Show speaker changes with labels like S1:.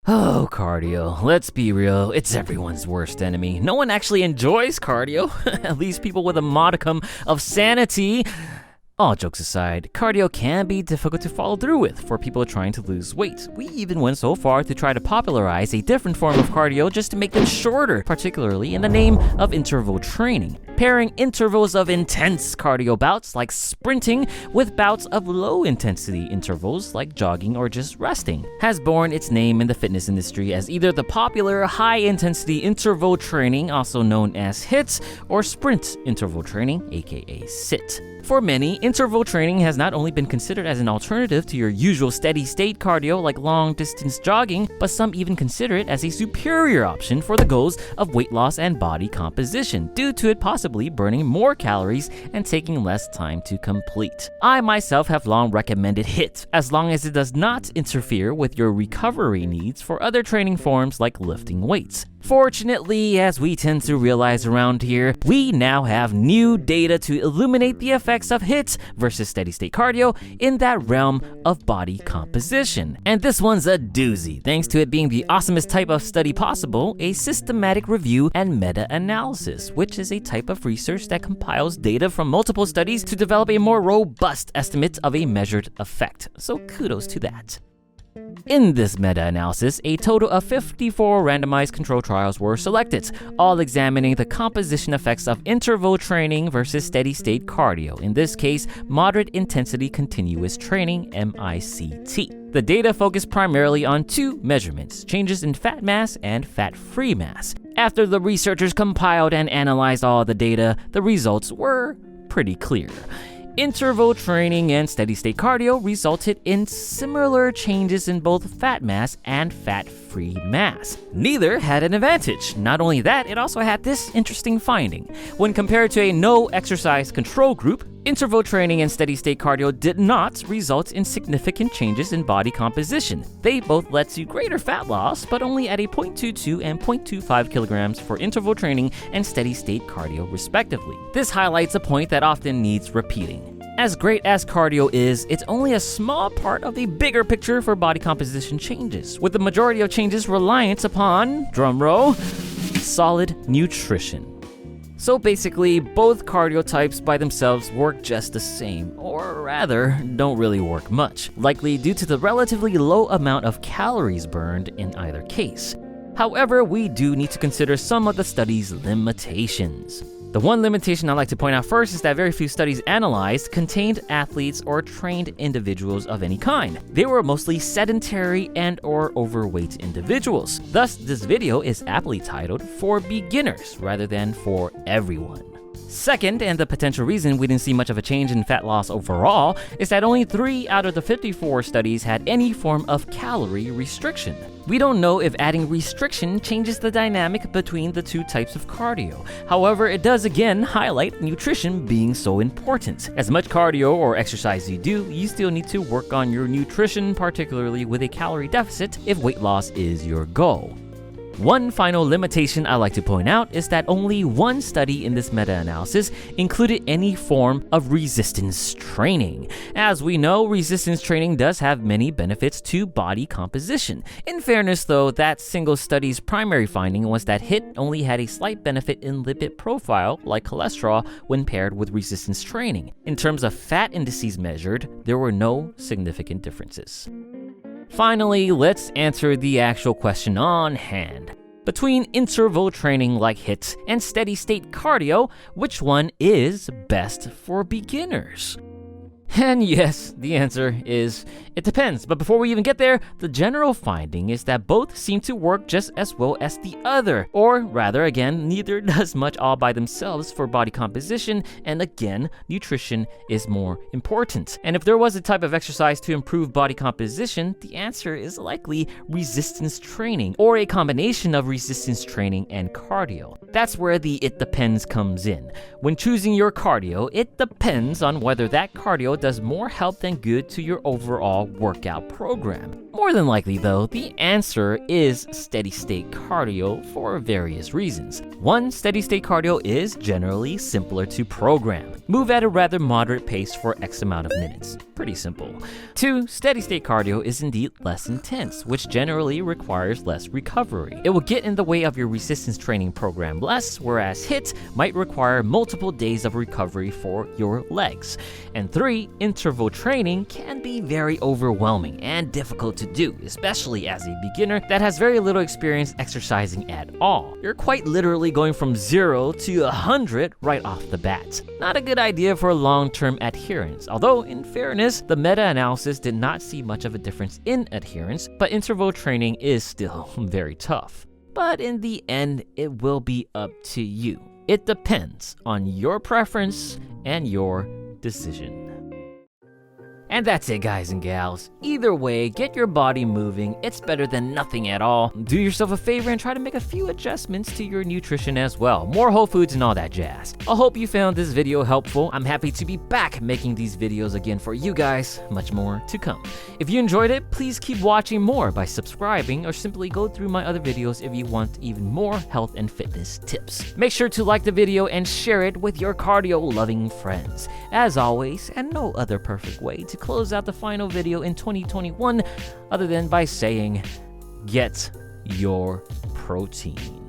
S1: Oh, cardio. Let's be real, it's everyone's worst enemy. No one actually enjoys cardio, at least people with a modicum of sanity. All jokes aside, cardio can be difficult to follow through with for people trying to lose weight. We even went so far to try to popularize a different form of cardio just to make them shorter, particularly in the name of interval training. Pairing intervals of intense cardio bouts like sprinting with bouts of low-intensity intervals like jogging or just resting has borne its name in the fitness industry as either the popular high-intensity interval training, also known as HIIT, or sprint interval training, aka SIT. For many, interval training has not only been considered as an alternative to your usual steady-state cardio like long-distance jogging, but some even consider it as a superior option for the goals of weight loss and body composition, due to it possibly burning more calories and taking less time to complete. I myself have long recommended HIIT, as long as it does not interfere with your recovery needs for other training forms like lifting weights. Fortunately, as we tend to realize around here, we now have new data to illuminate the effects of HIIT versus steady-state cardio in that realm of body composition. And this one's a doozy, thanks to it being the awesomest type of study possible, a systematic review and meta-analysis, which is a type of research that compiles data from multiple studies to develop a more robust estimate of a measured effect. So kudos to that. In this meta-analysis, a total of 54 randomized control trials were selected, all examining the composition effects of interval training versus steady-state cardio, in this case, moderate intensity continuous training, MICT. The data focused primarily on two measurements, changes in fat mass and fat-free mass. After the researchers compiled and analyzed all the data, the results were pretty clear. Interval training and steady-state cardio resulted in similar changes in both fat mass and fat-free mass. Neither had an advantage. Not only that, it also had this interesting finding. When compared to a no-exercise control group, interval training and steady-state cardio did not result in significant changes in body composition. They both led to greater fat loss, but only at a 0.22 and 0.25 kilograms for interval training and steady-state cardio, respectively. This highlights a point that often needs repeating. As great as cardio is, it's only a small part of the bigger picture for body composition changes, with the majority of changes reliant upon, drumroll, solid nutrition. So basically, both cardio types by themselves work just the same, or rather, don't really work much, likely due to the relatively low amount of calories burned in either case. However, we do need to consider some of the study's limitations. The one limitation I'd like to point out first is that very few studies analyzed contained athletes or trained individuals of any kind. They were mostly sedentary and or overweight individuals. Thus, this video is aptly titled "For Beginners" rather than "For Everyone." Second, and the potential reason we didn't see much of a change in fat loss overall, is that only 3 out of the 54 studies had any form of calorie restriction. We don't know if adding restriction changes the dynamic between the two types of cardio. However, it does again highlight nutrition being so important. As much cardio or exercise you do, you still need to work on your nutrition, particularly with a calorie deficit if weight loss is your goal. One final limitation I like to point out is that only one study in this meta-analysis included any form of resistance training. As we know, resistance training does have many benefits to body composition. In fairness though, that single study's primary finding was that HIIT only had a slight benefit in lipid profile, like cholesterol, when paired with resistance training. In terms of fat indices measured, there were no significant differences. Finally, let's answer the actual question on hand. Between interval training like HIIT and steady-state cardio, which one is best for beginners? And yes, the answer is, it depends. But before we even get there, the general finding is that both seem to work just as well as the other. Or rather, again, neither does much all by themselves for body composition, and again, nutrition is more important. And if there was a type of exercise to improve body composition, the answer is likely resistance training, or a combination of resistance training and cardio. That's where the "it depends" comes in. When choosing your cardio, it depends on whether that cardio does more help than good to your overall workout program? More than likely though, the answer is steady state cardio for various reasons. 1. Steady state cardio is generally simpler to program. Move at a rather moderate pace for X amount of minutes. Pretty simple. 2. Steady state cardio is indeed less intense, which generally requires less recovery. It will get in the way of your resistance training program less, whereas HIIT might require multiple days of recovery for your legs. And 3. Interval training can be very overwhelming and difficult to do, especially as a beginner that has very little experience exercising at all. You're quite literally going from 0 to 100 right off the bat. Not a good idea for long-term adherence, although in fairness, the meta-analysis did not see much of a difference in adherence, but interval training is still very tough. But in the end, it will be up to you. It depends on your preference and your decision. And that's it, guys and gals. Either way, get your body moving. It's better than nothing at all. Do yourself a favor and try to make a few adjustments to your nutrition as well. More whole foods and all that jazz. I hope you found this video helpful. I'm happy to be back making these videos again for you guys. Much more to come. If you enjoyed it, please keep watching more by subscribing or simply go through my other videos if you want even more health and fitness tips. Make sure to like the video and share it with your cardio-loving friends. As always, and no other perfect way to close out the final video in 2021 other than by saying, get your protein.